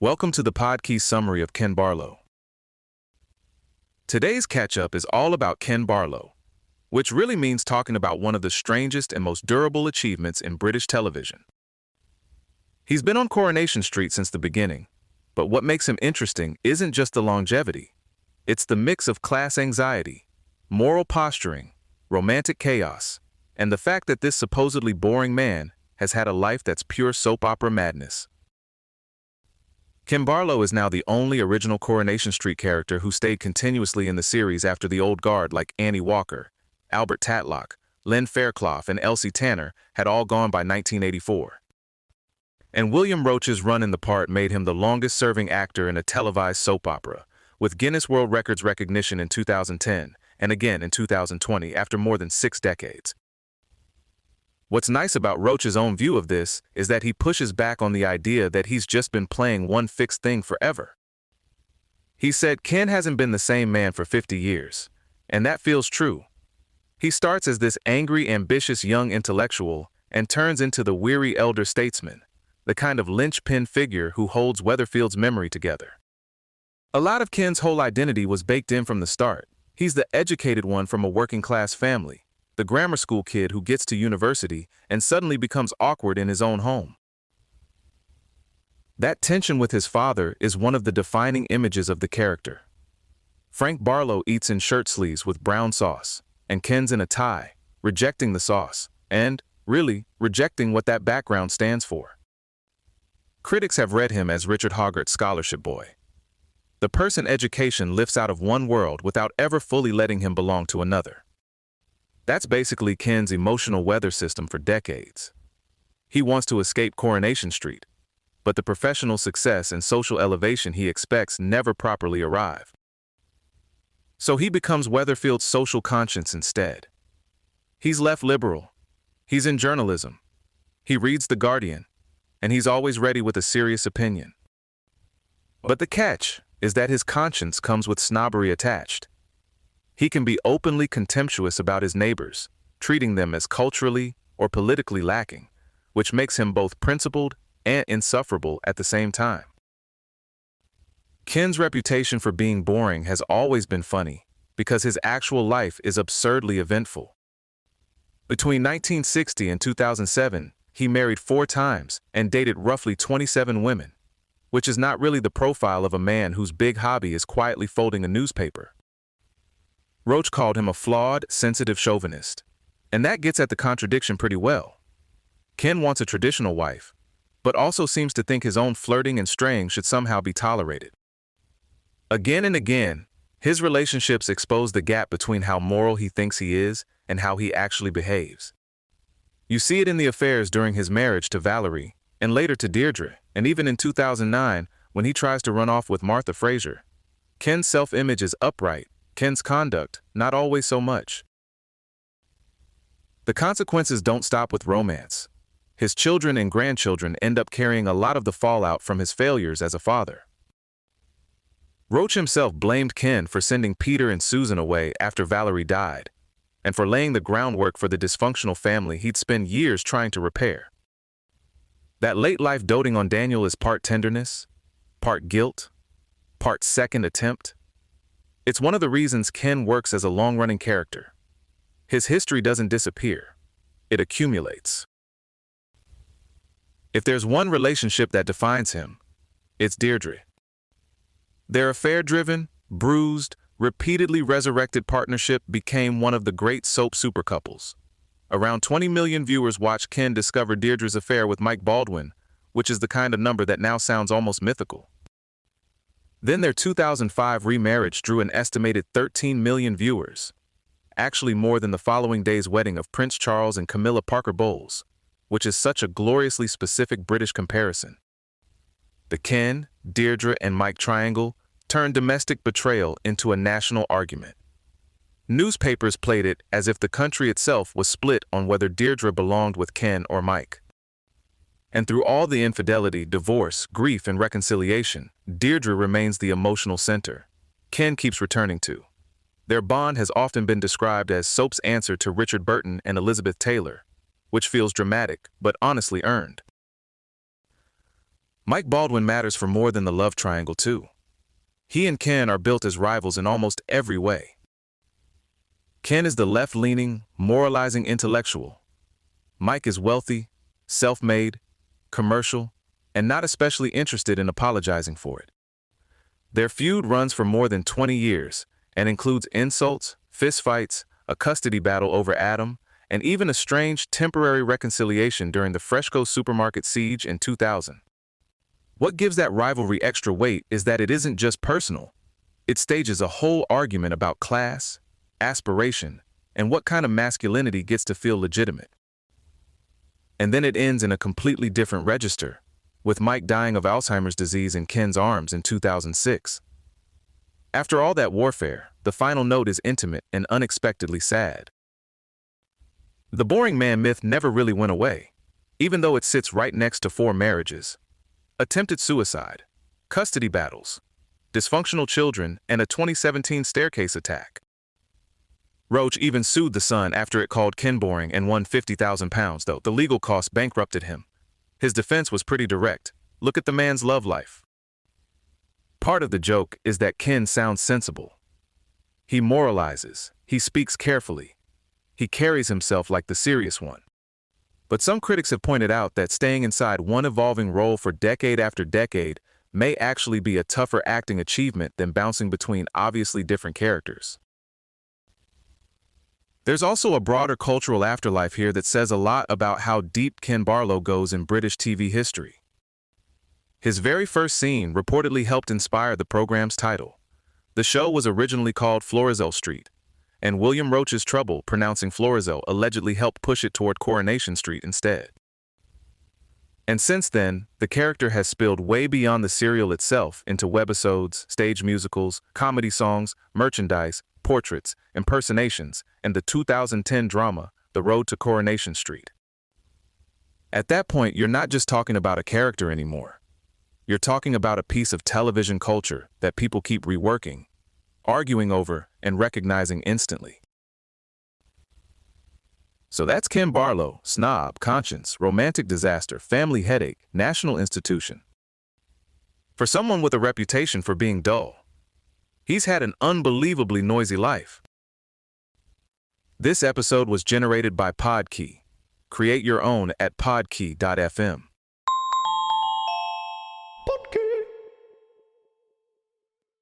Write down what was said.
Welcome to the Podkey summary of Ken Barlow. Today's catch-up is all about Ken Barlow, which really means talking about one of the strangest and most durable achievements in British television. He's been on Coronation Street since the beginning, but what makes him interesting isn't just the longevity. It's the mix of class anxiety, moral posturing, romantic chaos, and the fact that this supposedly boring man has had a life that's pure soap opera madness. Ken Barlow is now the only original Coronation Street character who stayed continuously in the series after the old guard like Annie Walker, Albert Tatlock, Len Fairclough, and Elsie Tanner had all gone by 1984. And William Roach's run in the part made him the longest-serving actor in a televised soap opera, with Guinness World Records recognition in 2010 and again in 2020 after more than 6 decades. What's nice about Roach's own view of this is that he pushes back on the idea that he's just been playing one fixed thing forever. He said Ken hasn't been the same man for 50 years, and that feels true. He starts as this angry, ambitious young intellectual and turns into the weary elder statesman, the kind of linchpin figure who holds Weatherfield's memory together. A lot of Ken's whole identity was baked in from the start. He's the educated one from a working-class family, the grammar school kid who gets to university and suddenly becomes awkward in his own home. That tension with his father is one of the defining images of the character. Frank Barlow eats in shirt sleeves with brown sauce, and Ken's in a tie, rejecting the sauce, and, really, rejecting what that background stands for. Critics have read him as Richard Hoggart's scholarship boy. The person education lifts out of one world without ever fully letting him belong to another. That's basically Ken's emotional weather system for decades. He wants to escape Coronation Street, but the professional success and social elevation he expects never properly arrive. So he becomes Weatherfield's social conscience instead. He's left liberal. He's in journalism. He reads The Guardian, and he's always ready with a serious opinion. But the catch is that his conscience comes with snobbery attached. He can be openly contemptuous about his neighbors, treating them as culturally or politically lacking, which makes him both principled and insufferable at the same time. Ken's reputation for being boring has always been funny, because his actual life is absurdly eventful. Between 1960 and 2007, he married 4 times and dated roughly 27 women, which is not really the profile of a man whose big hobby is quietly folding a newspaper. Roach called him a flawed, sensitive chauvinist, and that gets at the contradiction pretty well. Ken wants a traditional wife, but also seems to think his own flirting and straying should somehow be tolerated. Again and again, his relationships expose the gap between how moral he thinks he is and how he actually behaves. You see it in the affairs during his marriage to Valerie, and later to Deirdre, and even in 2009 when he tries to run off with Martha Fraser. Ken's self-image is upright, Ken's conduct, not always so much. The consequences don't stop with romance. His children and grandchildren end up carrying a lot of the fallout from his failures as a father. Roach himself blamed Ken for sending Peter and Susan away after Valerie died, and for laying the groundwork for the dysfunctional family he'd spend years trying to repair. That late-life doting on Daniel is part tenderness, part guilt, part second attempt. It's one of the reasons Ken works as a long-running character. His history doesn't disappear. It accumulates. If there's one relationship that defines him, it's Deirdre. Their affair-driven, bruised, repeatedly resurrected partnership became one of the great soap supercouples. Around 20 million viewers watched Ken discover Deirdre's affair with Mike Baldwin, which is the kind of number that now sounds almost mythical. Then their 2005 remarriage drew an estimated 13 million viewers, actually more than the following day's wedding of Prince Charles and Camilla Parker Bowles, which is such a gloriously specific British comparison. The Ken, Deirdre, and Mike triangle turned domestic betrayal into a national argument. Newspapers played it as if the country itself was split on whether Deirdre belonged with Ken or Mike. And through all the infidelity, divorce, grief, and reconciliation, Deirdre remains the emotional center Ken keeps returning to. Their bond has often been described as soap's answer to Richard Burton and Elizabeth Taylor, which feels dramatic but honestly earned. Mike Baldwin matters for more than the love triangle, too. He and Ken are built as rivals in almost every way. Ken is the left-leaning, moralizing intellectual. Mike is wealthy, self-made, commercial, and not especially interested in apologizing for it. Their feud runs for more than 20 years and includes insults, fistfights, a custody battle over Adam, and even a strange temporary reconciliation during the Freshco supermarket siege in 2000. What gives that rivalry extra weight is that it isn't just personal. It stages a whole argument about class, aspiration, and what kind of masculinity gets to feel legitimate. And then it ends in a completely different register, with Mike dying of Alzheimer's disease in Ken's arms in 2006. After all that warfare, the final note is intimate and unexpectedly sad. The boring man myth never really went away, even though it sits right next to 4 marriages, attempted suicide, custody battles, dysfunctional children, and a 2017 staircase attack. Roach even sued the Sun after it called Ken boring and won £50,000, though the legal costs bankrupted him. His defense was pretty direct. Look at the man's love life. Part of the joke is that Ken sounds sensible. He moralizes, he speaks carefully, he carries himself like the serious one. But some critics have pointed out that staying inside one evolving role for decade after decade may actually be a tougher acting achievement than bouncing between obviously different characters. There's also a broader cultural afterlife here that says a lot about how deep Ken Barlow goes in British TV history. His very first scene reportedly helped inspire the program's title. The show was originally called Florizel Street, and William Roach's trouble pronouncing Florizel allegedly helped push it toward Coronation Street instead. And since then, the character has spilled way beyond the serial itself into webisodes, stage musicals, comedy songs, merchandise, portraits, impersonations, and the 2010 drama, The Road to Coronation Street. At that point, you're not just talking about a character anymore. You're talking about a piece of television culture that people keep reworking, arguing over, and recognizing instantly. So that's Ken Barlow, snob, conscience, romantic disaster, family headache, national institution. For someone with a reputation for being dull, he's had an unbelievably noisy life. This episode was generated by Podkey. Create your own at podkey.fm.